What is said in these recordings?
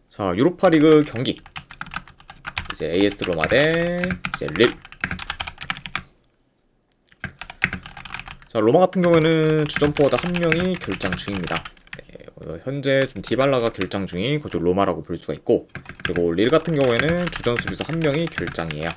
자, 유로파리그 경기. 이제 AS 로마 대 이제 릴. 자, 로마 같은 경우에는 주전 포워드 한 명이 결장 중입니다. 네, 현재 좀 디발라가 결장 중인 그쪽 로마라고 볼 수가 있고, 그리고 릴 같은 경우에는 주전 수비수 한 명이 결장이에요.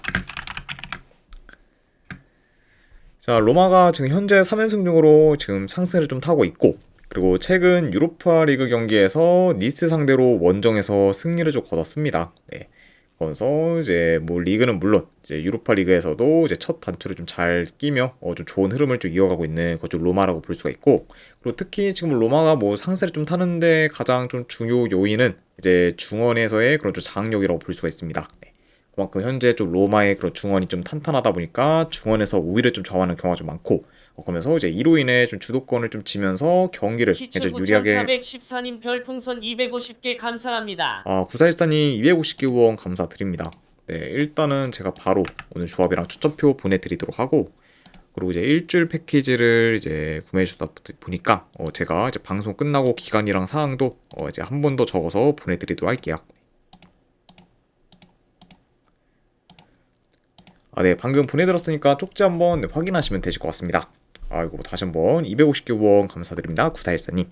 자, 로마가 지금 현재 3연승 중으로 지금 상승을 좀 타고 있고, 그리고 최근 유로파 리그 경기에서 니스 상대로 원정에서 승리를 좀 거뒀습니다. 네. 그래서 이제 뭐 리그는 물론 이제 유로파 리그에서도 이제 첫 단추를 좀 잘 끼며 좀 좋은 흐름을 좀 이어가고 있는 그쪽 로마라고 볼 수가 있고, 그리고 특히 지금 로마가 뭐 상세를 좀 타는데 가장 좀 중요 요인은 이제 중원에서의 그런 좀 장악력이라고 볼 수가 있습니다. 네. 그만큼 현재 좀 로마의 그런 중원이 좀 탄탄하다 보니까 중원에서 우위를 좀 점하는 경우가 좀 많고, 그러면서 이제 이로 인해 좀 주도권을 좀 지면서 경기를 이제 키츠 유리하게. 9414님 별풍선 250개 감사합니다. 구사일사님 250개 후원 감사드립니다. 네, 일단은 제가 바로 오늘 조합이랑 추천표 보내드리도록 하고, 그리고 이제 일주일 패키지를 이제 구매해 주다 보니까 제가 이제 방송 끝나고 기간이랑 사항도 이제 한 번 더 적어서 보내드리도록 할게요. 네, 방금 보내드렸으니까 쪽지 한번 확인하시면 되실 것 같습니다. 이거 다시 한번 250개 후원 감사드립니다. 구사일사님.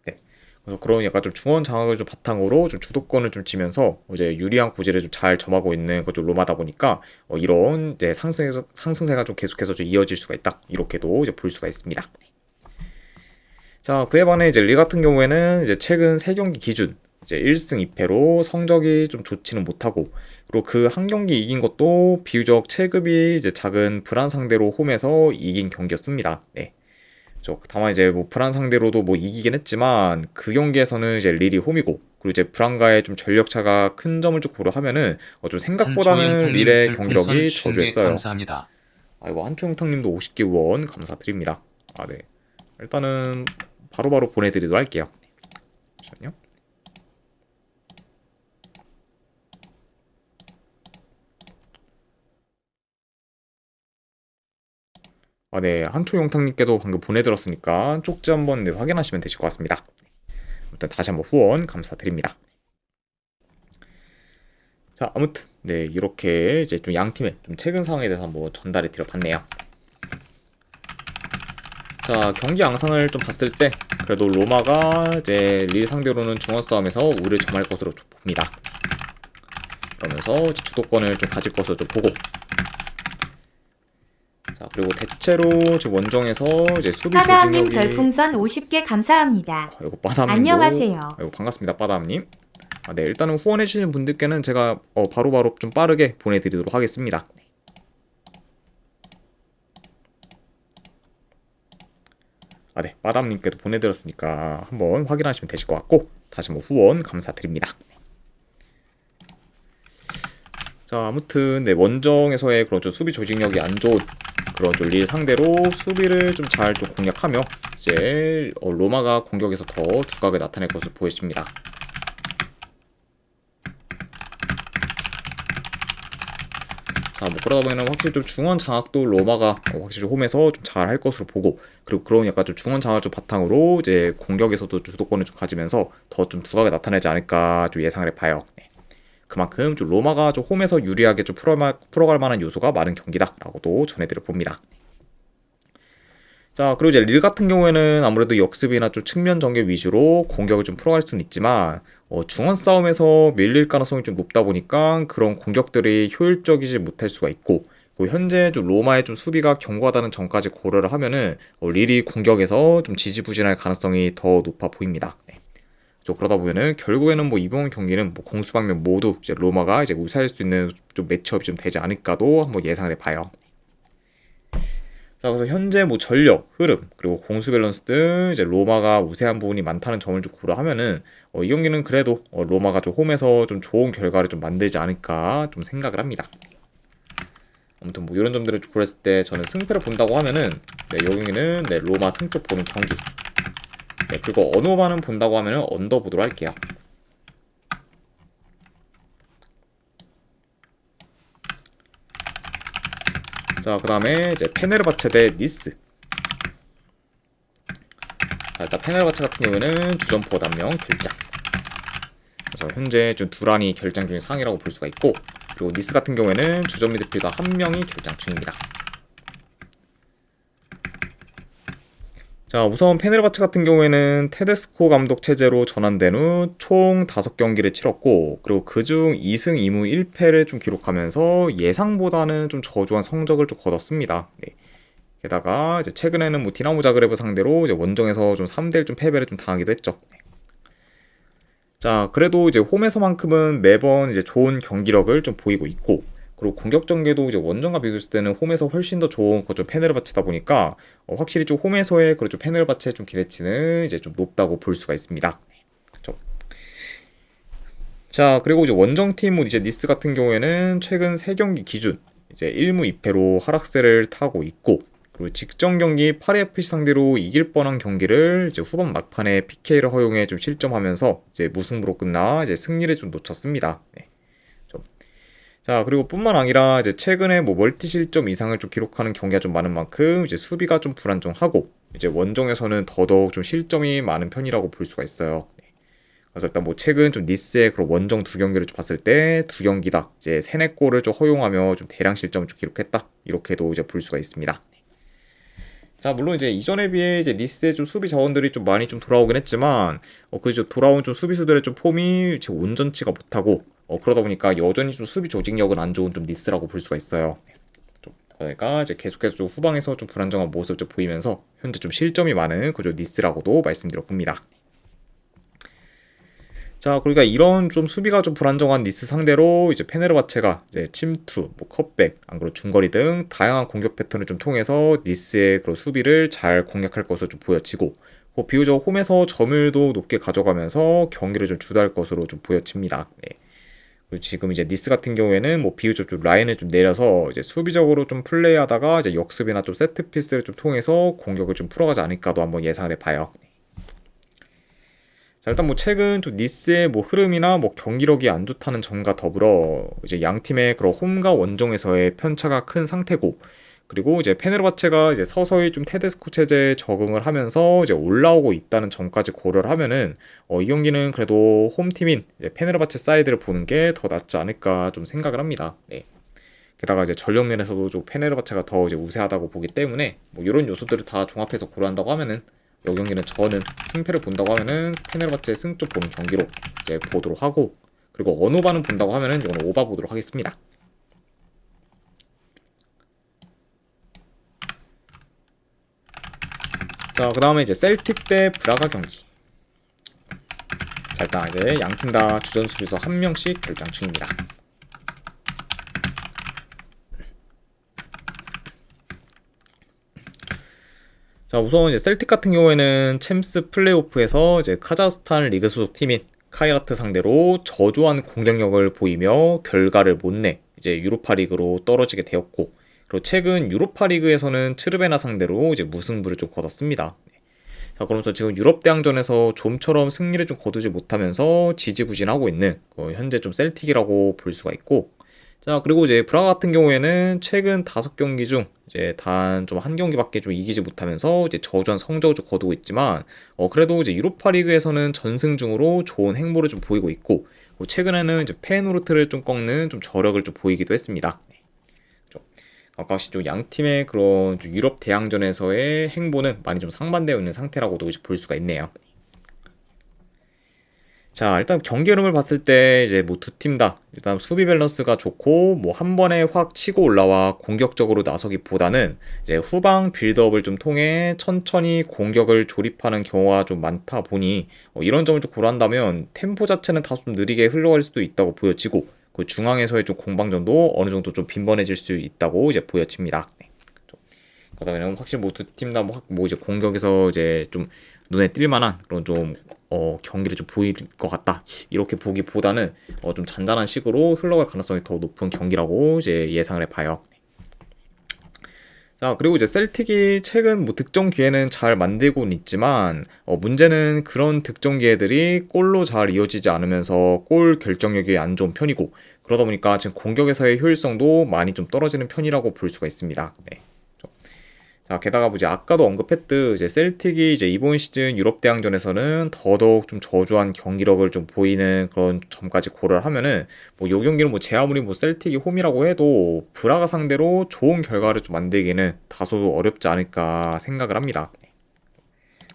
네. 그래서 그런 약간 좀 중원 장악을 좀 바탕으로 좀 주도권을 좀 지면서 이제 유리한 고지를 좀 잘 점하고 있는 그좀 로마다 보니까 이런 이제 상승세가 좀 계속해서 좀 이어질 수가 있다. 이렇게도 이제 볼 수가 있습니다. 자, 그에 반해 이제 릴 같은 경우에는 이제 최근 3경기 기준 이제 1승 2패로 성적이 좀 좋지는 못하고, 그리고 그 한 경기 이긴 것도 비교적 체급이 이제 작은 브란 상대로 홈에서 이긴 경기였습니다. 네. 다만 이제 뭐 브란 상대로도 뭐 이기긴 했지만 그 경기에서는 이제 릴이 홈이고, 그리고 이제 브란과의 좀 전력 차가 큰 점을 좀 고려하면은 좀 생각보다는 한초영탁님 릴의 별풍선 경기력이 50개 저조했어요. 감사합니다. 이거 한초영탁님도 50개 후원 감사드립니다. 네. 일단은 바로바로 보내드리도록 할게요. 잠시만요. 네, 한초영탁님께도 방금 보내드렸으니까 쪽지 한번 확인하시면 되실 것 같습니다. 일단 다시 한번 후원 감사드립니다. 자, 아무튼 네, 이렇게 이제 좀 양팀의 좀 최근 상황에 대해서 한번 전달해 드려봤네요. 자, 경기 양상을 좀 봤을 때 그래도 로마가 이제 릴 상대로는 중원 싸움에서 우위를 점할 것으로 좀 봅니다. 그러면서 이제 주도권을 좀 가질 것으로 좀 보고, 자, 그리고 대체로 지금 원정에서 이제 수비 빠다함님 조직력이. 별풍선 50개 감사합니다. 이거 빠다함님도 안녕하세요. 이거 반갑습니다, 빠다함님. 네, 일단은 후원해주시는 분들께는 제가 바로바로 좀 빠르게 보내드리도록 하겠습니다. 네, 빠담님께도 보내드렸으니까 한번 확인하시면 되실 것 같고, 다시 한번 후원 감사드립니다. 자, 아무튼 네, 원정에서의 그런 좀 수비 조직력이 안 좋은 그런 좀 릴 상대로 수비를 좀 잘 좀 공략하며 이제 로마가 공격에서 더 두각을 나타낼 것으로 보여집니다. 자, 뭐 그러다 보면 확실히 좀 중원 장악도 로마가 확실히 홈에서 좀 잘 할 것으로 보고, 그리고 그런 약간 좀 중원 장악을 좀 바탕으로 이제 공격에서도 주도권을 좀 가지면서 더 좀 두각을 나타내지 않을까 좀 예상을 해봐요. 네. 그만큼 좀 로마가 좀 홈에서 유리하게 좀 풀어갈 만한 요소가 많은 경기다라고도 전해드려 봅니다. 자, 그리고 이제 릴 같은 경우에는 아무래도 역습이나 좀 측면 전개 위주로 공격을 좀 풀어갈 수는 있지만 중원 싸움에서 밀릴 가능성이 좀 높다 보니까 그런 공격들이 효율적이지 못할 수가 있고, 현재 좀 로마의 좀 수비가 견고하다는 점까지 고려를 하면은 릴이 공격에서 좀 지지부진할 가능성이 더 높아 보입니다. 네. 그러다 보면은 결국에는 뭐 이번 경기는 뭐 공수방면 모두 이제 로마가 이제 우세할 수 있는 좀 매치업이 좀 되지 않을까도 한번 예상을 해봐요. 자, 그래서 현재 뭐 전력, 흐름, 그리고 공수 밸런스 등 이제 로마가 우세한 부분이 많다는 점을 좀 고려하면은 이 경기는 그래도 로마가 좀 홈에서 좀 좋은 결과를 좀 만들지 않을까 좀 생각을 합니다. 아무튼 뭐 이런 점들을 고렸을 때 저는 승패를 본다고 하면은 네, 이 경기는 네, 로마 승쪽 보는 경기. 네, 그리고 언어반은 본다고 하면은 언더 보도록 할게요. 자, 그 다음에 이제 페네르바체 대 니스. 자, 일단 페네르바체 같은 경우에는 주전포 단명 결장. 그래서 현재 좀 두란이 결장 중인 상황이라고 볼 수가 있고, 그리고 니스 같은 경우에는 주전 미드필더 한 명이 결장 중입니다. 자, 우선 페네르바체 같은 경우에는 테데스코 감독 체제로 전환된 후 총 5경기를 치렀고, 그리고 그중 2승 2무 1패를 좀 기록하면서 예상보다는 좀 저조한 성적을 좀 거뒀습니다. 네. 게다가 이제 최근에는 뭐 디나모 자그레브 상대로 이제 원정에서 좀 3대1 좀 패배를 좀 당하기도 했죠. 네. 자, 그래도 이제 홈에서만큼은 매번 이제 좋은 경기력을 좀 보이고 있고, 그리고 공격 전개도 이제 원정과 비교했을 때는 홈에서 훨씬 더 좋은 좀 페네르바체다 보니까 확실히 좀 홈에서의 그런 좀 페네르바체의 좀 기대치는 이제 좀 높다고 볼 수가 있습니다. 그렇죠. 자, 그리고 이제 원정팀 이제 니스 같은 경우에는 최근 3경기 기준 이제 1무 2패로 하락세를 타고 있고, 그리고 직전 경기 파리 FC 상대로 이길 뻔한 경기를 이제 후반 막판에 PK를 허용해 좀 실점하면서 이제 무승부로 끝나 이제 승리를 좀 놓쳤습니다. 네. 자, 그리고 뿐만 아니라 이제 최근에 뭐 멀티 실점 이상을 좀 기록하는 경기가 좀 많은 만큼 이제 수비가 좀 불안정하고, 이제 원정에서는 더더욱 좀 실점이 많은 편이라고 볼 수가 있어요. 네. 그래서 일단 뭐 최근 좀 니스의 그런 원정 2경기를 좀 봤을 때 2경기다 이제 3-4골을 좀 허용하며 좀 대량 실점을 좀 기록했다, 이렇게도 이제 볼 수가 있습니다. 자, 물론 이제 이전에 비해 이제 니스의 좀 수비 자원들이 좀 많이 좀 돌아오긴 했지만, 그 이제 돌아온 좀 수비수들의 좀 폼이 지금 온전치가 못하고, 그러다 보니까 여전히 좀 수비 조직력은 안 좋은 좀 니스라고 볼 수가 있어요. 그러니까 이제 계속해서 좀 후방에서 좀 불안정한 모습을 좀 보이면서 현재 좀 실점이 많은 그저 니스라고도 말씀드려 봅니다. 자, 그러니까 이런 좀 수비가 좀 불안정한 니스 상대로 이제 페네르바체가 이제 침투, 뭐 컷백, 안 그래도 중거리 등 다양한 공격 패턴을 좀 통해서 니스의 그런 수비를 잘 공략할 것으로 좀 보여지고, 비교적 홈에서 점유율도 높게 가져가면서 경기를 좀 주도할 것으로 좀 보여집니다. 네. 그리고 지금 이제 니스 같은 경우에는 뭐 비교적 좀 라인을 좀 내려서 이제 수비적으로 좀 플레이하다가 이제 역습이나 좀 세트 피스를 좀 통해서 공격을 좀 풀어가지 않을까도 한번 예상을 해봐요. 자, 일단 뭐 최근 좀 니스의 뭐 흐름이나 뭐 경기력이 안 좋다는 점과 더불어 이제 양 팀의 그런 홈과 원정에서의 편차가 큰 상태고, 그리고 이제 페네르바체가 이제 서서히 좀 테데스코 체제에 적응을 하면서 이제 올라오고 있다는 점까지 고려를 하면은 이 경기는 그래도 홈팀인 이제 페네르바체 사이드를 보는 게 더 낫지 않을까 좀 생각을 합니다. 네. 게다가 이제 전력 면에서도 좀 페네르바체가 더 이제 우세하다고 보기 때문에 뭐 이런 요소들을 다 종합해서 고려한다고 하면은 이 경기는 저는 승패를 본다고 하면은 페네르바체의 승쪽 보는 경기로 이제 보도록 하고, 그리고 언오바는 본다고 하면은 이거는 오바 보도록 하겠습니다. 자, 그 다음에 이제 셀틱 대 브라가 경기. 자, 일단 이제 양팀 다 주전 수비수 한 명씩 결장 중입니다. 자, 우선 이제 셀틱 같은 경우에는 챔스 플레이오프에서 이제 카자흐스탄 리그 소속 팀인 카이라트 상대로 저조한 공격력을 보이며 결과를 못 내 이제 유로파 리그로 떨어지게 되었고, 그리고 최근 유로파 리그에서는 츠르베나 상대로 이제 무승부를 좀 거뒀습니다. 자, 그러면서 지금 유럽 대항전에서 좀처럼 승리를 좀 거두지 못하면서 지지부진하고 있는 현재 좀 셀틱이라고 볼 수가 있고, 자, 그리고 이제 브라가 같은 경우에는 최근 5경기 중 이제 단 좀 한 경기밖에 좀 이기지 못하면서 이제 저조한 성적을 좀 거두고 있지만, 그래도 이제 유로파 리그에서는 전승 중으로 좋은 행보를 좀 보이고 있고, 최근에는 이제 페노르트를 좀 꺾는 좀 저력을 좀 보이기도 했습니다. 아까시 좀 양 팀의 그런 좀 유럽 대항전에서의 행보는 많이 좀 상반되어 있는 상태라고도 이제 볼 수가 있네요. 자, 일단 경기 흐름을 봤을 때 이제 뭐 두 팀 다 일단 수비 밸런스가 좋고 뭐 한 번에 확 치고 올라와 공격적으로 나서기보다는 이제 후방 빌드업을 좀 통해 천천히 공격을 조립하는 경우가 좀 많다 보니 이런 점을 좀 고려한다면 템포 자체는 다소 좀 느리게 흘러갈 수도 있다고 보여지고, 그 중앙에서의 좀 공방전도 어느 정도 좀 빈번해질 수 있다고 이제 보여집니다. 네. 그다음에 확실히 뭐 두 팀 다 뭐 이제 공격에서 이제 좀 눈에 띌 만한 그런 좀 경기를 좀 보일 것 같다, 이렇게 보기보다는 좀 잔잔한 식으로 흘러갈 가능성이 더 높은 경기라고 이제 예상을 해봐요. 자, 그리고 이제 셀틱이 최근 뭐 득점 기회는 잘 만들고는 있지만 문제는 그런 득점 기회들이 골로 잘 이어지지 않으면서 골 결정력이 안 좋은 편이고, 그러다 보니까 지금 공격에서의 효율성도 많이 좀 떨어지는 편이라고 볼 수가 있습니다. 네. 자, 게다가 뭐 이제 아까도 언급했듯 이제 셀틱이 이제 이번 시즌 유럽 대항전에서는 더더욱 좀 저조한 경기력을 좀 보이는 그런 점까지 고려를 하면은 뭐 요 경기는 뭐 제 아무리 뭐 셀틱이 홈이라고 해도 브라가 상대로 좋은 결과를 좀 만들기는 다소 어렵지 않을까 생각을 합니다.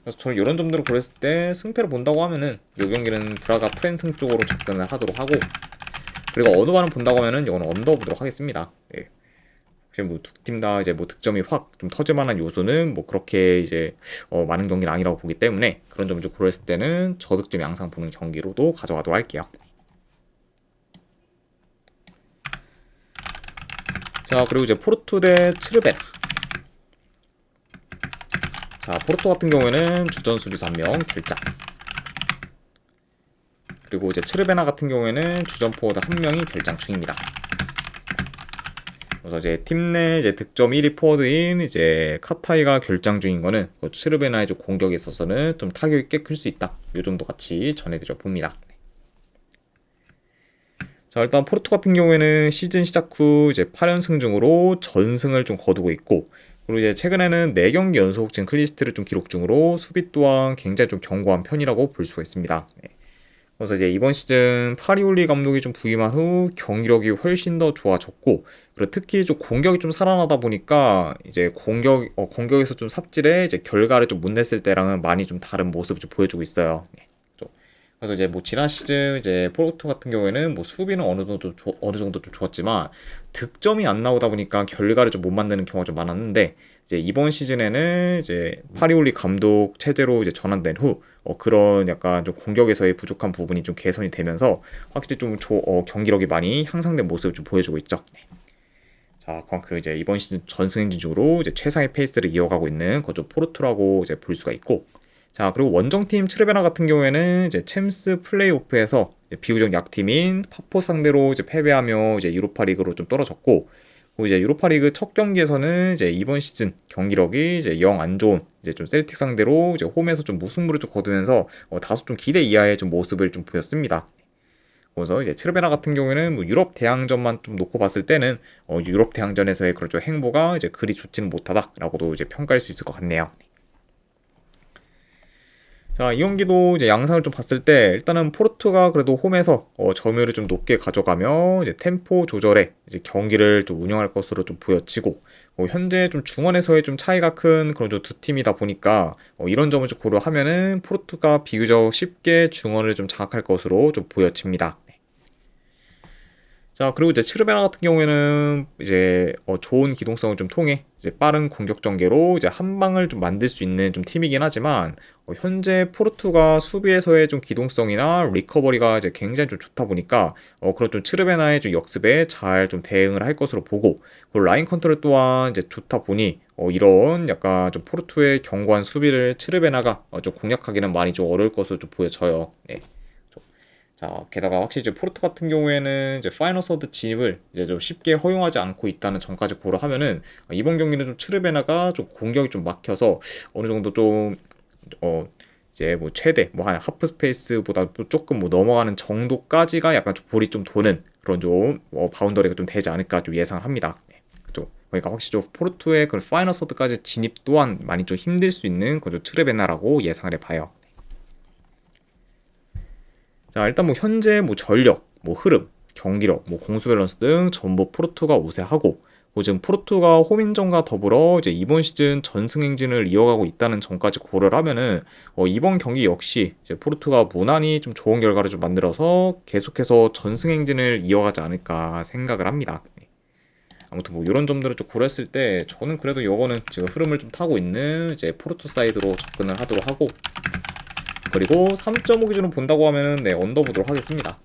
그래서 저는 이런 점들을 고렸을 때 승패를 본다고 하면은 요 경기는 브라가 프랜승 쪽으로 접근을 하도록 하고, 그리고 어느 반을 본다고 하면은 이거는 언더 보도록 하겠습니다. 네. 혹시 뭐 두 팀 다 이제 뭐 득점이 확 좀 터질 만한 요소는 뭐 그렇게 이제 많은 경기는 아니라고 보기 때문에 그런 점을 좀 고려했을 때는 저득점 양상 보는 경기로도 가져가도록 할게요. 자, 그리고 이제 포르투 대 츠르베나. 자, 포르투 같은 경우에는 주전 수비수 1명 결장. 그리고 이제 츠르베나 같은 경우에는 주전 포워드 1명이 결장 중입니다. 그래서 이제 팀 내 이제 득점 1위 포워드인 이제 카타이가 결장 중인 거는 그 츠르베나의 좀 공격에 있어서는 좀 타격이 꽤 클 수 있다. 요 정도 같이 전해드려 봅니다. 자, 일단 포르투 같은 경우에는 시즌 시작 후 이제 8연승 중으로 전승을 좀 거두고 있고, 그리고 이제 최근에는 4경기 연속 지금 클리스트를 좀 기록 중으로 수비 또한 굉장히 좀 견고한 편이라고 볼 수가 있습니다. 네. 그래서 이제 이번 시즌 파리올리 감독이 좀 부임한 후 경기력이 훨씬 더 좋아졌고, 그리고 특히 좀 공격이 좀 살아나다 보니까 이제 공격에서 좀 삽질에 이제 결과를 좀 못 냈을 때랑은 많이 좀 다른 모습을 좀 보여주고 있어요. 네. 그래서 이제 뭐 지난 시즌 이제 포르투 같은 경우에는 뭐 수비는 어느 정도 좀 좋았지만 득점이 안 나오다 보니까 결과를 좀 못 만드는 경우가 좀 많았는데, 이제 이번 시즌에는 이제 파리올리 감독 체제로 이제 전환된 후 그런 약간 좀 공격에서의 부족한 부분이 좀 개선이 되면서 확실히 좀 경기력이 많이 향상된 모습을 좀 보여주고 있죠. 네. 자, 그만큼 이제 이번 시즌 전승 행진 중으로 이제 최상의 페이스를 이어가고 있는 그좀 포르투라고 이제 볼 수가 있고, 자, 그리고 원정팀 츠르베나 같은 경우에는 이제 챔스 플레이오프에서 비교적 약팀인 파포 상대로 이제 패배하며 이제 유로파 리그로 좀 떨어졌고, 그리고 이제 유로파 리그 첫 경기에서는 이제 이번 시즌 경기력이 이제 영 안 좋은 이제 좀 셀틱 상대로 이제 홈에서 좀 무승부를 좀 거두면서 다소 좀 기대 이하의 좀 모습을 좀 보였습니다. 그래서 이제 츠르베나 같은 경우에는 뭐 유럽 대항전만 좀 놓고 봤을 때는 유럽 대항전에서의 그런 좀 행보가 이제 그리 좋지는 못하다라고도 이제 평가할 수 있을 것 같네요. 자, 이 경기도 이제 양상을 좀 봤을 때 일단은 포르투가 그래도 홈에서 점유율을 좀 높게 가져가며 이제 템포 조절에 이제 경기를 좀 운영할 것으로 좀 보여지고, 현재 좀 중원에서의 좀 차이가 큰 그런 좀 두 팀이다 보니까 이런 점을 좀 고려하면은 포르투가 비교적 쉽게 중원을 좀 장악할 것으로 좀 보여집니다. 자, 그리고 이제 츠르베나 같은 경우에는 이제 좋은 기동성을 좀 통해 이제 빠른 공격 전개로 이제 한 방을 좀 만들 수 있는 좀 팀이긴 하지만 현재 포르투가 수비에서의 좀 기동성이나 리커버리가 이제 굉장히 좀 좋다 보니까 그런 좀 츠르베나의 좀 역습에 잘 좀 대응을 할 것으로 보고, 그리고 라인 컨트롤 또한 이제 좋다 보니 이런 약간 좀 포르투의 견고한 수비를 츠르베나가 좀 공략하기는 많이 좀 어려울 것으로 좀 보여져요. 네. 자, 게다가 확실히 이제 포르투 같은 경우에는 이제 파이널 서드 진입을 이제 좀 쉽게 허용하지 않고 있다는 점까지 고려하면은 이번 경기는 좀 츠르베나가 좀 공격이 좀 막혀서 어느 정도 좀 이제 뭐 최대 뭐 한 하프 스페이스보다 조금 뭐 넘어가는 정도까지가 약간 좀 볼이 좀 도는 그런 좀 바운더리가 좀 되지 않을까 좀 예상을 합니다. 네, 그죠? 그러니까 확실히 좀 포르투의 그런 파이널 서드까지 진입 또한 많이 좀 힘들 수 있는 그런 츠르베나라고 예상을 해봐요. 자, 일단 뭐 현재 뭐 전력, 뭐 흐름, 경기력, 뭐 공수 밸런스 등 전부 포르투가 우세하고, 지금 포르투가 홈인전과 더불어 이제 이번 시즌 전승 행진을 이어가고 있다는 점까지 고려를 하면은 이번 경기 역시 이제 포르투가 무난히 좀 좋은 결과를 좀 만들어서 계속해서 전승 행진을 이어가지 않을까 생각을 합니다. 아무튼 뭐 이런 점들을 좀 고려했을 때 저는 그래도 이거는 지금 흐름을 좀 타고 있는 이제 포르투 사이드로 접근을 하도록 하고, 그리고 3.5 기준으로 본다고 하면은 네, 언더 보도록 하겠습니다.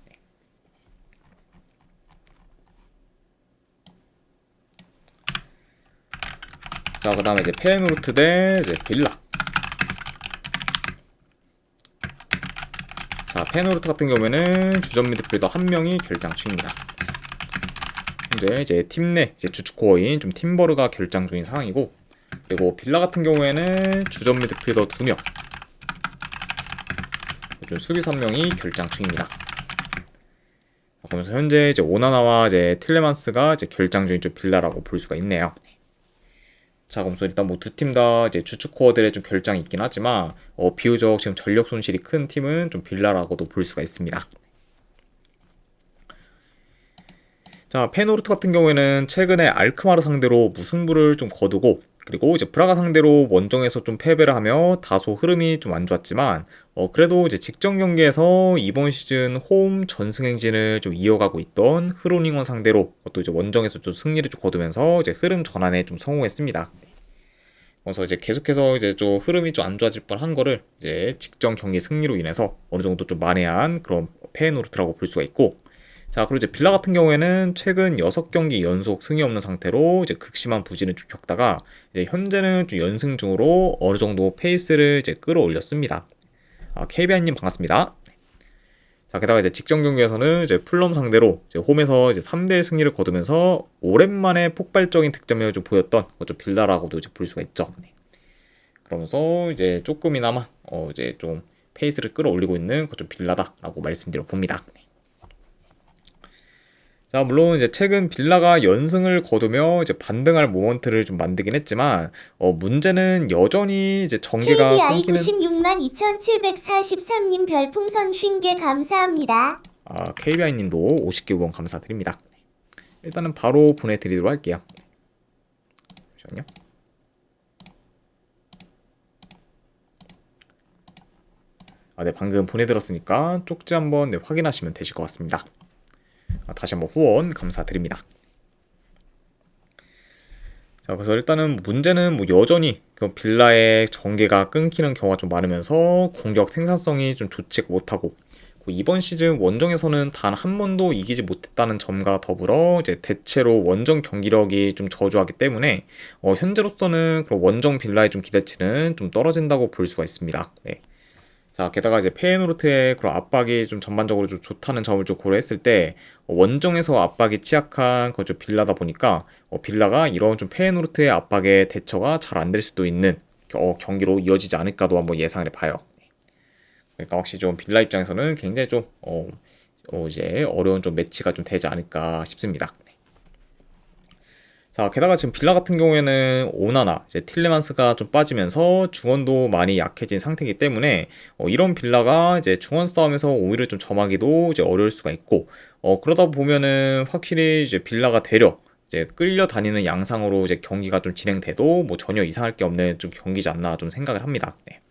자, 그 다음에 이제 페노르트 대 이제 빌라. 자, 페노르트 같은 경우에는 주전 미드필더 1명이 결장 중입니다. 현재 이제 팀 내 이제 주축코어인 좀 팀버르가 결장 중인 상황이고, 그리고 빌라 같은 경우에는 주전 미드필더 2명, 수비 3명이 결장 중입니다. 그러면서 현재 이제 오나나와 이제 틸레만스가 이제 결장 중인 좀 빌라라고 볼 수가 있네요. 자, 그래서 일단 뭐 두 팀 다 이제 주축 코어들의 좀 결장이 있긴 하지만 비교적 지금 전력 손실이 큰 팀은 좀 빌라라고도 볼 수가 있습니다. 자, 페노르트 같은 경우에는 최근에 알크마르 상대로 무승부를 좀 거두고 그리고 이제 브라가 상대로 원정에서 좀 패배를 하며 다소 흐름이 좀 안 좋았지만 그래도 이제 직전 경기에서 이번 시즌 홈 전승 행진을 좀 이어가고 있던 흐로닝원 상대로 또 이제 원정에서 좀 승리를 좀 거두면서 이제 흐름 전환에 좀 성공했습니다. 그래서 이제 계속해서 이제 좀 흐름이 좀 안 좋아질 뻔한 거를 이제 직전 경기 승리로 인해서 어느 정도 좀 만회한 그런 페노르트라고 볼 수가 있고, 자, 그리고 이제 빌라 같은 경우에는 최근 6경기 연속 승이 없는 상태로 이제 극심한 부진을 좀 겪다가 이제 현재는 좀 연승 중으로 어느 정도 페이스를 이제 끌어올렸습니다. KBI님 반갑습니다. 자, 게다가 이제 직전 경기에서는 이제 풀럼 상대로 이제 홈에서 이제 3대1 승리를 거두면서 오랜만에 폭발적인 득점력을 좀 보였던 좀 빌라라고도 이제 볼 수가 있죠. 그러면서 이제 조금이나마 이제 좀 페이스를 끌어올리고 있는 좀 빌라다라고 말씀드려 봅니다. 자, 물론 이제 최근 빌라가 연승을 거두며 이제 반등할 모먼트를 좀 만들긴 했지만 문제는 여전히 이제 전개가 KBI 끊기는 96만 2743님 별풍선 50개 감사합니다. KBI님도 50개 후원 감사드립니다. 일단은 바로 보내드리도록 할게요. 잠시만요. 네, 방금 보내드렸으니까 쪽지 한번 확인하시면 되실 것 같습니다. 다시 한번 후원 감사드립니다. 자, 그래서 일단은 문제는 뭐 여전히 그 빌라의 전개가 끊기는 경우가 좀 많으면서 공격 생산성이 좀 좋지가 못하고, 이번 시즌 원정에서는 단 한 번도 이기지 못했다는 점과 더불어 이제 대체로 원정 경기력이 좀 저조하기 때문에 현재로서는 그런 원정 빌라의 좀 기대치는 좀 떨어진다고 볼 수가 있습니다. 네. 자, 게다가 이제 페이노르트의 그런 압박이 좀 전반적으로 좀 좋다는 점을 좀 고려했을 때 원정에서 압박이 취약한 좀 빌라다 보니까 빌라가 이런 좀 페이노르트의 압박에 대처가 잘 안 될 수도 있는 경기로 이어지지 않을까도 한번 예상을 해봐요. 그러니까 확실히 좀 빌라 입장에서는 굉장히 좀 이제 어려운 좀 매치가 좀 되지 않을까 싶습니다. 자, 게다가 지금 빌라 같은 경우에는 오나나, 이제 틸레만스가 좀 빠지면서 중원도 많이 약해진 상태이기 때문에 이런 빌라가 이제 중원 싸움에서 오히려 좀 점하기도 이제 어려울 수가 있고, 그러다 보면은 확실히 이제 빌라가 되려 이제 끌려다니는 양상으로 이제 경기가 좀 진행돼도 뭐 전혀 이상할 게 없는 좀 경기지 않나 좀 생각을 합니다. 네.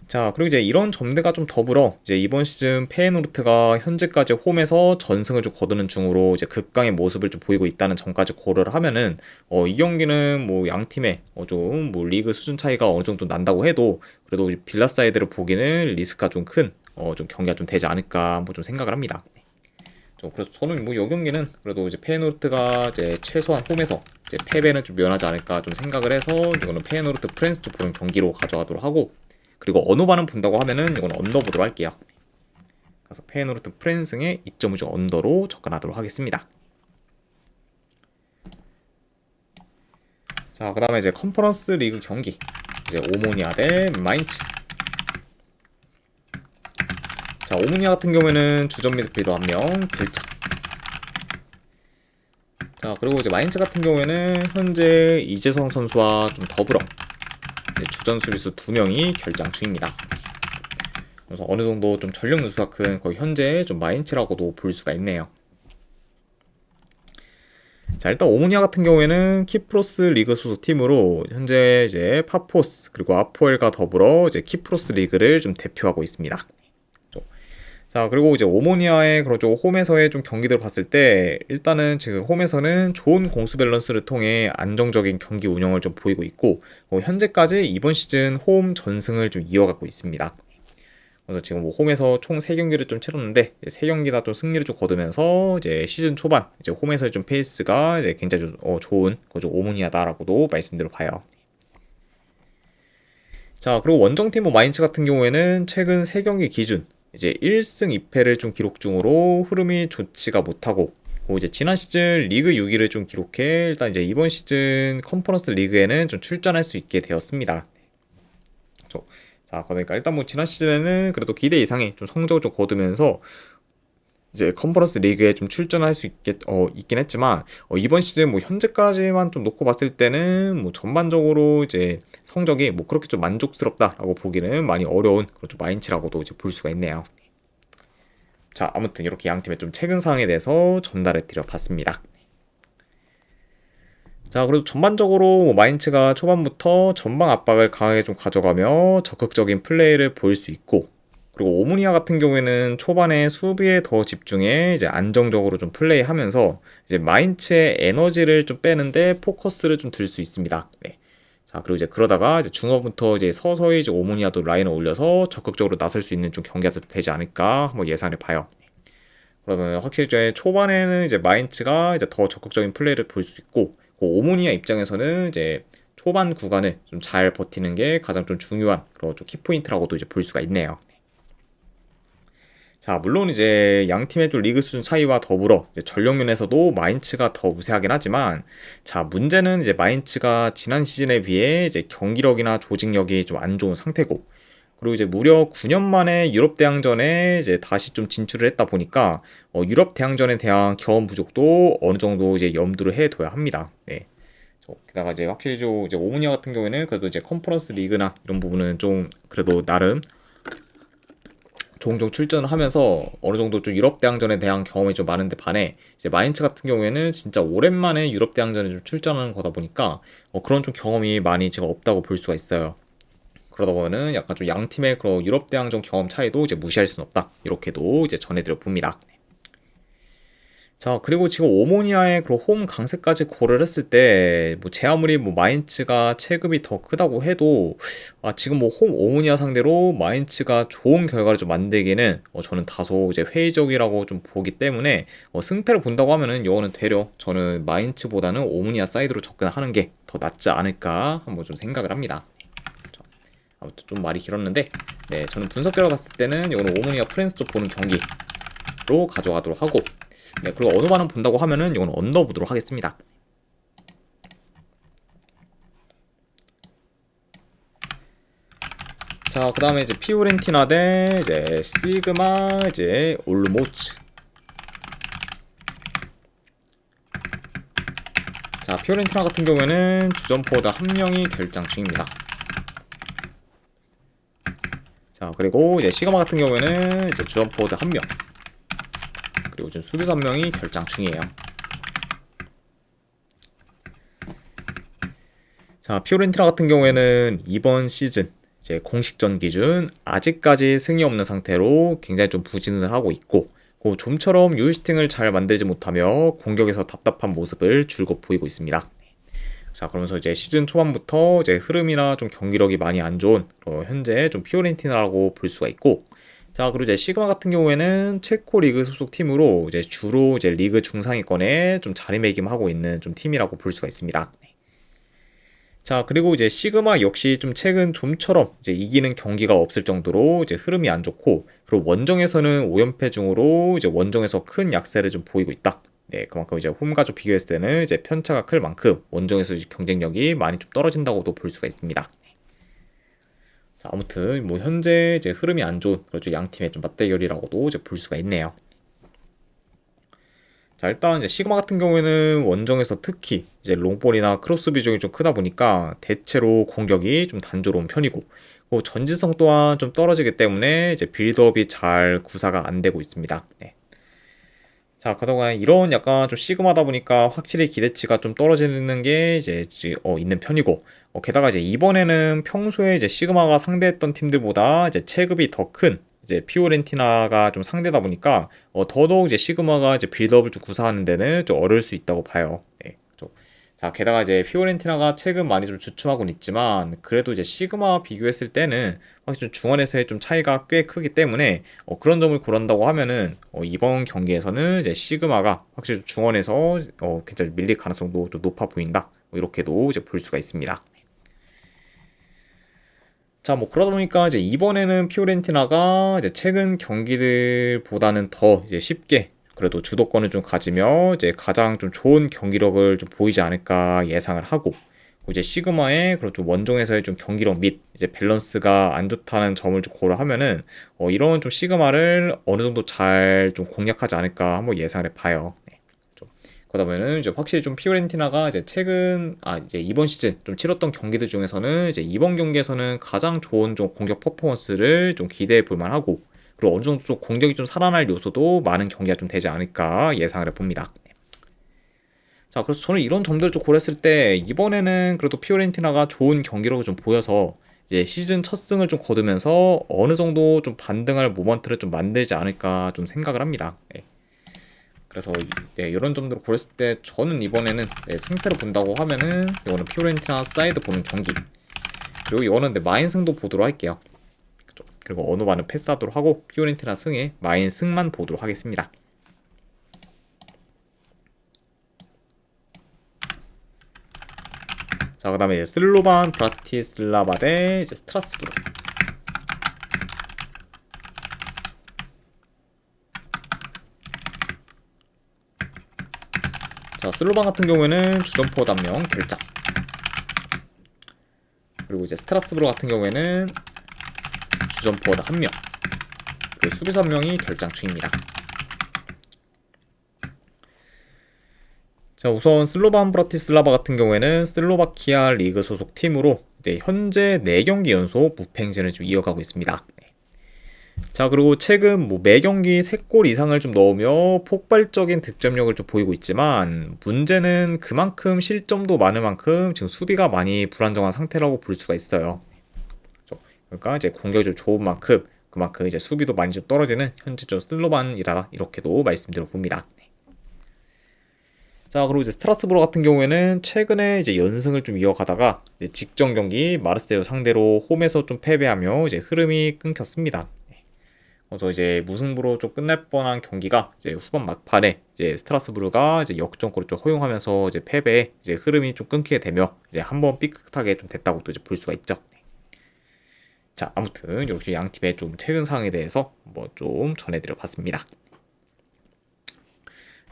자, 그리고 이제 이런 점들과 좀 더불어 이제 이번 시즌 페이노르트가 현재까지 홈에서 전승을 좀 거두는 중으로 이제 극강의 모습을 좀 보이고 있다는 점까지 고려를 하면은 이 경기는 뭐 양 팀의 좀 뭐 리그 수준 차이가 어느 정도 난다고 해도 그래도 빌라 사이드를 보기는 리스크가 좀 큰 좀 경기가 좀 되지 않을까 뭐 좀 생각을 합니다. 그래서 저는 뭐 이 경기는 그래도 이제 페이노르트가 이제 최소한 홈에서 이제 패배는 좀 면하지 않을까 좀 생각을 해서 이거는 페이노르트 프렌스 쪽 보는 경기로 가져가도록 하고, 그리고 언어반은 본다고 하면은 이건 언더 보도록 할게요. 그래서 페이노르트 프렌승의 2.5점 언더로 접근하도록 하겠습니다. 자, 그 다음에 이제 컨퍼런스 리그 경기, 이제 오모니아 대 마인츠. 자, 오모니아 같은 경우에는 주전 미드필더 1명 결장. 자, 그리고 이제 마인츠 같은 경우에는 현재 이재성 선수와 좀 더불어 주전 수비수 2명이 결장 중입니다. 그래서 어느 정도 좀 전력 누수가 큰 거의 현재 좀 마인츠라고도 볼 수가 있네요. 자, 일단 오모니아 같은 경우에는 키프로스 리그 소속 팀으로 현재 이제 파포스 그리고 아포엘과 더불어 이제 키프로스 리그를 좀 대표하고 있습니다. 자, 그리고 이제 오모니아의 그런 좀 홈에서의 좀 경기들 봤을 때 일단은 지금 홈에서는 좋은 공수 밸런스를 통해 안정적인 경기 운영을 좀 보이고 있고 현재까지 이번 시즌 홈 전승을 좀 이어가고 있습니다. 그래서 지금 뭐 홈에서 총 3경기를 좀 치렀는데 3경기 다 좀 승리를 좀 거두면서 이제 시즌 초반 이제 홈에서의 좀 페이스가 이제 굉장히 좀 좋은 좀 오모니아다라고도 말씀드려 봐요. 자, 그리고 원정팀 뭐 마인츠 같은 경우에는 최근 3경기 기준 이제 1승 2패를 좀 기록 중으로 흐름이 좋지가 못하고 이제 지난 시즌 리그 6위를 좀 기록해 일단 이제 이번 시즌 컨퍼런스 리그에는 좀 출전할 수 있게 되었습니다. 자, 그러니까 일단 뭐 지난 시즌에는 그래도 기대 이상의 좀 성적을 좀 거두면서 이제 컨퍼런스 리그에 좀 출전할 수 있긴 했지만 이번 시즌 뭐 현재까지만 좀 놓고 봤을 때는 뭐 전반적으로 이제 성적이 뭐 그렇게 좀 만족스럽다라고 보기는 많이 어려운 그런 좀 마인츠라고도 이제 볼 수가 있네요. 자, 아무튼 이렇게 양 팀의 좀 최근 상황에 대해서 전달해 드려 봤습니다. 자, 그래도 전반적으로 뭐 마인츠가 초반부터 전방 압박을 강하게 좀 가져가며 적극적인 플레이를 보일 수 있고, 그리고 오무니아 같은 경우에는 초반에 수비에 더 집중해 이제 안정적으로 좀 플레이하면서 이제 마인츠의 에너지를 좀 빼는데 포커스를 좀 들 수 있습니다. 네. 자, 그리고 이제 그러다가 이제 중후반부터 이제 서서히 이제 오무니아도 라인을 올려서 적극적으로 나설 수 있는 좀 경기가 되지 않을까 한번 예상해 봐요. 그러면 확실히 이제 초반에는 이제 마인츠가 이제 더 적극적인 플레이를 볼 수 있고, 그 오모니아 입장에서는 이제 초반 구간을 좀 잘 버티는 게 가장 좀 중요한 그런 좀 키포인트라고도 이제 볼 수가 있네요. 자, 물론 이제 양 팀의 좀 리그 수준 차이와 더불어 이제 전력면에서도 마인츠가 더 우세하긴 하지만, 자, 문제는 이제 마인츠가 지난 시즌에 비해 이제 경기력이나 조직력이 좀 안 좋은 상태고, 그리고 이제 무려 9년 만에 유럽 대항전에 이제 다시 좀 진출을 했다 보니까 유럽 대항전에 대한 경험 부족도 어느 정도 이제 염두를 해둬야 합니다. 네. 게다가 이제 확실히 이제 오모니아 같은 경우에는 그래도 이제 컨퍼런스 리그나 이런 부분은 좀 그래도 나름 종종 출전을 하면서 어느 정도 좀 유럽 대항전에 대한 경험이 좀 많은데 반해 이제 마인츠 같은 경우에는 진짜 오랜만에 유럽 대항전에 좀 출전하는 거다 보니까 그런 좀 경험이 많이 제가 없다고 볼 수가 있어요. 그러다 보면은 약간 좀 양 팀의 그런 유럽 대항전 경험 차이도 이제 무시할 수는 없다. 이렇게도 이제 전해드려 봅니다. 자, 그리고 지금 오모니아의 그런 홈 강세까지 고려를 했을 때, 뭐 제 아무리 뭐 마인츠가 체급이 더 크다고 해도 지금 뭐 홈 오모니아 상대로 마인츠가 좋은 결과를 좀 만들기는 저는 다소 이제 회의적이라고 좀 보기 때문에 승패를 본다고 하면은 이거는 되려 저는 마인츠보다는 오모니아 사이드로 접근하는 게 더 낫지 않을까 한번 좀 생각을 합니다. 아무튼 좀 말이 길었는데, 네, 저는 분석 결과 봤을 때는 이거는 오모니아 프렌스 쪽 보는 경기로 가져가도록 하고, 네, 그리고 어느 반은 본다고 하면은 이거는 언더 보도록 하겠습니다. 자, 그 다음에 이제 피오렌티나 대 이제 시그마 이제 올르모츠. 자, 피오렌티나 같은 경우에는 주전 포워드 한 명이 결장 중입니다. 자, 그리고 이제 시그마 같은 경우에는 이제 주전 포워드 한 명, 그리고 지금 수비수 한 명이 결장 중이에요. 자, 피오렌티나 같은 경우에는 이번 시즌 이제 공식전 기준 아직까지 승이 없는 상태로 굉장히 좀 부진을 하고 있고, 그 좀처럼 유효슈팅을 잘 만들지 못하며 공격에서 답답한 모습을 줄곧 보이고 있습니다. 자, 그러면서 이제 시즌 초반부터 이제 흐름이나 좀 경기력이 많이 안 좋은 현재 좀 피오렌티나라고 볼 수가 있고, 자, 그리고 이제 시그마 같은 경우에는 체코 리그 소속 팀으로 이제 주로 이제 리그 중상위권에 좀 자리매김하고 있는 좀 팀이라고 볼 수가 있습니다. 자, 그리고 이제 시그마 역시 좀 최근 좀처럼 이제 이기는 경기가 없을 정도로 이제 흐름이 안 좋고, 그리고 원정에서는 5연패 중으로 이제 원정에서 큰 약세를 좀 보이고 있다. 네, 그만큼 이제 홈과 좀 비교했을 때는 이제 편차가 클 만큼 원정에서 이제 경쟁력이 많이 좀 떨어진다고도 볼 수가 있습니다. 자, 아무튼 뭐 현재 이제 흐름이 안 좋은 그렇죠, 양 팀의 좀 맞대결이라고도 이제 볼 수가 있네요. 자, 일단 이제 시그마 같은 경우에는 원정에서 특히 이제 롱볼이나 크로스 비중이 좀 크다 보니까 대체로 공격이 좀 단조로운 편이고, 그 전진성 또한 좀 떨어지기 때문에 이제 빌드업이 잘 구사가 안 되고 있습니다. 네. 자, 그동안 이런 약간 좀 시그마다 보니까 확실히 기대치가 좀 떨어지는 게 이제 있는 편이고, 게다가 이제 이번에는 평소에 이제 시그마가 상대했던 팀들보다 이제 체급이 더 큰 이제 피오렌티나가 좀 상대다 보니까 더더욱 이제 시그마가 이제 빌드업을 좀 구사하는 데는 좀 어려울 수 있다고 봐요. 네, 그렇죠. 자, 게다가 이제 피오렌티나가 최근 많이 좀 주춤하고는 있지만 그래도 이제 시그마와 비교했을 때는 확실히 좀 중원에서의 좀 차이가 꽤 크기 때문에 그런 점을 고른다고 하면은 이번 경기에서는 이제 시그마가 확실히 중원에서 굉장히 밀릴 가능성도 좀 높아 보인다. 이렇게도 이제 볼 수가 있습니다. 자, 뭐 그러다 보니까 이제 이번에는 피오렌티나가 이제 최근 경기들보다는 더 이제 쉽게 그래도 주도권을 좀 가지며 이제 가장 좀 좋은 경기력을 좀 보이지 않을까 예상을 하고, 이제 시그마의 그런 좀 원종에서의 좀 경기력 및 이제 밸런스가 안 좋다는 점을 좀 고려하면은 이런 좀 시그마를 어느 정도 잘 좀 공략하지 않을까 한번 예상을 해봐요. 네. 좀 그러다 보면은 이제 확실히 좀 피오렌티나가 이제 이제 이번 시즌 좀 치렀던 경기들 중에서는 이제 이번 경기에서는 가장 좋은 좀 공격 퍼포먼스를 좀 기대해 볼 만하고, 그리고 어느 정도 좀 공격이 좀 살아날 요소도 많은 경기가 좀 되지 않을까 예상을 해봅니다. 자, 그래서 저는 이런 점들을 좀 고렸을 때 이번에는 그래도 피오렌티나가 좋은 경기력을 좀 보여서 이제 시즌 첫 승을 좀 거두면서 어느 정도 좀 반등할 모먼트를 좀 만들지 않을까 좀 생각을 합니다. 네. 그래서 이런 점들을 고렸을 때 저는 이번에는 승패를 본다고 하면은 이거는 피오렌티나 사이드 보는 경기, 그리고 이거는 마인 승도 보도록 할게요. 그죠? 그리고 어노바는 패스하도록 하고 피오렌티나 승에 마인 승만 보도록 하겠습니다. 자, 그 다음에 슬로반 브라티슬라바 대 이제 스트라스부르. 자, 슬로반 같은 경우에는 주전포 단명 결장, 그리고 이제 스트라스부르 같은 경우에는 주전포 한 명, 그리고 수비수 한 명이 결장 중입니다. 자, 우선 슬로반 브라티슬라바 같은 경우에는 슬로바키아 리그 소속 팀으로 이제 현재 4경기 연속 무패 행진을 좀 이어가고 있습니다. 네. 자, 그리고 최근 매 경기 3골 이상을 좀 넣으며 폭발적인 득점력을 좀 보이고 있지만, 문제는 그만큼 실점도 많은 만큼 지금 수비가 많이 불안정한 상태라고 볼 수가 있어요. 그러니까 이제 공격이 좀 좋은 만큼 그만큼 이제 수비도 많이 좀 떨어지는 현재 좀 슬로반이라 이렇게도 말씀드려 봅니다. 자, 그리고 이제 스트라스부르 같은 경우에는 최근에 이제 연승을 좀 이어가다가 이제 직전 경기 마르세유 상대로 홈에서 좀 패배하며 이제 흐름이 끊겼습니다. 그래서 이제 무승부로 좀 끝날 뻔한 경기가 이제 후반 막판에 이제 스트라스부르가 이제 역전골을 좀 허용하면서 이제 패배에 이제 흐름이 좀 끊기게 되며 이제 한번 삐끗하게 좀 됐다고 또 이제 볼 수가 있죠. 자, 아무튼 이렇게 양 팀의 좀 최근 상황에 대해서 한번 좀 전해드려 봤습니다.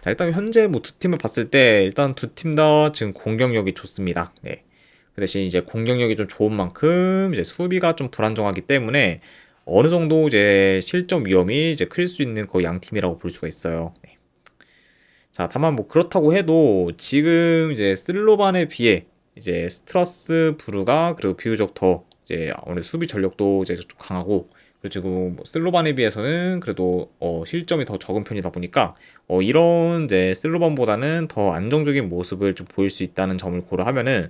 자, 일단 현재 두 팀을 봤을 때 일단 두 팀 다 지금 공격력이 좋습니다. 네. 그 대신 이제 공격력이 좀 좋은 만큼 이제 수비가 좀 불안정하기 때문에 어느 정도 이제 실점 위험이 이제 클 수 있는 그 양 팀이라고 볼 수가 있어요. 네. 자, 다만 그렇다고 해도 지금 이제 슬로반에 비해 이제 스트라스부르가 그래도 비교적 더 이제 아무래도 수비 전력도 이제 좀 강하고, 그리고 지금 슬로반에 비해서는 그래도 실점이 더 적은 편이다 보니까 이런 이제 슬로반보다는 더 안정적인 모습을 좀 보일 수 있다는 점을 고려하면은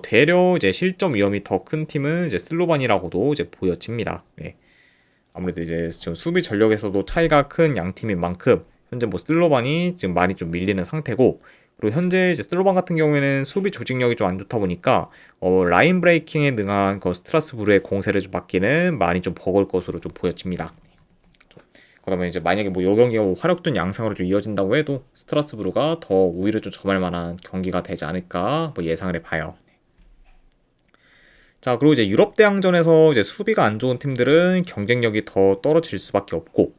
되려 이제 실점 위험이 더 큰 팀은 이제 슬로반이라고도 이제 보여집니다. 네. 아무래도 이제 지금 수비 전력에서도 차이가 큰 양 팀인 만큼 현재 슬로반이 지금 많이 좀 밀리는 상태고, 그리고 현재 이제 슬로반 같은 경우에는 수비 조직력이 좀 안 좋다 보니까 라인 브레이킹에 능한 그 스트라스부르의 공세를 좀 받기는 많이 좀 버거울 것으로 좀 보여집니다. 그다음에 이제 만약에 요 경기가 화력전 양상으로 좀 이어진다고 해도 스트라스부르가 더 우위를 좀 점할 만한 경기가 되지 않을까 예상을 해봐요. 자, 그리고 이제 유럽 대항전에서 이제 수비가 안 좋은 팀들은 경쟁력이 더 떨어질 수밖에 없고,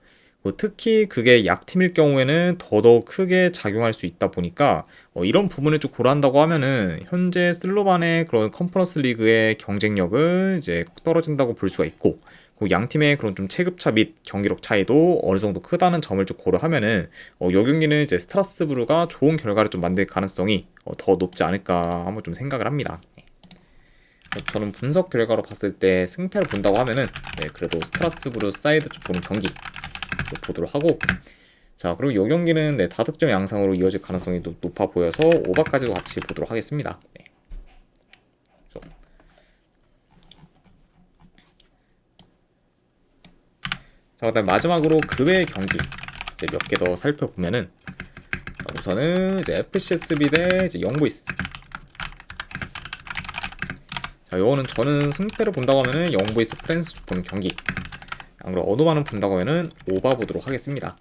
특히 그게 약팀일 경우에는 더더욱 크게 작용할 수 있다 보니까 이런 부분을 좀 고려한다고 하면은 현재 슬로반의 그런 컨퍼런스 리그의 경쟁력은 이제 떨어진다고 볼 수가 있고, 그 양 팀의 그런 좀 체급차 및 경기력 차이도 어느 정도 크다는 점을 좀 고려하면은 이 경기는 이제 스트라스부르가 좋은 결과를 좀 만들 가능성이 더 높지 않을까 한번 좀 생각을 합니다. 저는 분석 결과로 봤을 때 승패를 본다고 하면은 그래도 스트라스부르 사이드 쪽 보는 경기 보도록 하고, 자, 그리고 이 경기는 다득점 양상으로 이어질 가능성이 높아 보여서 오바까지도 같이 보도록 하겠습니다. 네. 자, 그다음 마지막으로 그 외의 경기 이제 몇 개 더 살펴보면은, 우선은 이제 FCSB 대 이제 영보이스. 자, 이거는 저는 승패를 본다고 하면은 영보이스 프랜스 쪽 보는 경기, 안 그래도 어도바는 본다고 하면은 오바 보도록 하겠습니다.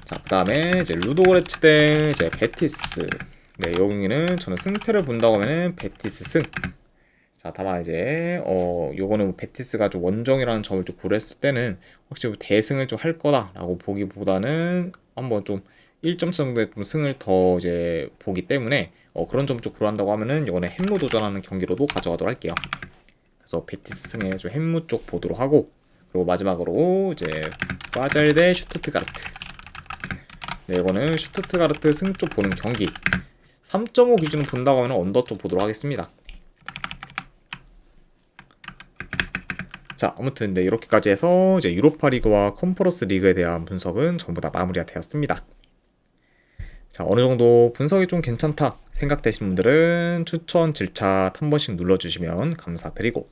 자, 그 다음에 이제 루도고레츠 대 이제 베티스. 네, 이 경기는 저는 승패를 본다고 하면은 베티스 승. 자, 다만 이제 요거는 베티스가 좀 원정이라는 점을 좀 고려했을 때는 확실히 대승을 좀 할 거다라고 보기보다는 한번 좀 1점 정도의 좀 승을 더 이제 보기 때문에 그런 점 좀 고려한다고 하면은 이거는 햄무 도전하는 경기로도 가져가도록 할게요. 그래서 베티스 승의 좀 햄무 쪽 보도록 하고, 그리고 마지막으로 이제 바젤 대 슈투트가르트. 네, 이거는 슈투트가르트 승 쪽 보는 경기. 3.5 기준으로 본다고 하면 언더 쪽 보도록 하겠습니다. 자, 아무튼 네, 이렇게까지 해서 이제 유로파 리그와 컨퍼런스 리그에 대한 분석은 전부 다 마무리가 되었습니다. 자, 어느 정도 분석이 좀 괜찮다 생각되시는 분들은 추천, 질차 한 번씩 눌러주시면 감사드리고,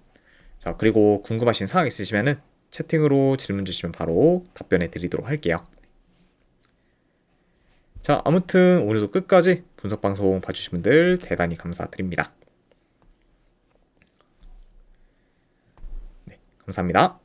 자, 그리고 궁금하신 사항 있으시면은 채팅으로 질문 주시면 바로 답변해 드리도록 할게요. 자, 아무튼 오늘도 끝까지 분석 방송 봐주신 분들 대단히 감사드립니다. 네, 감사합니다.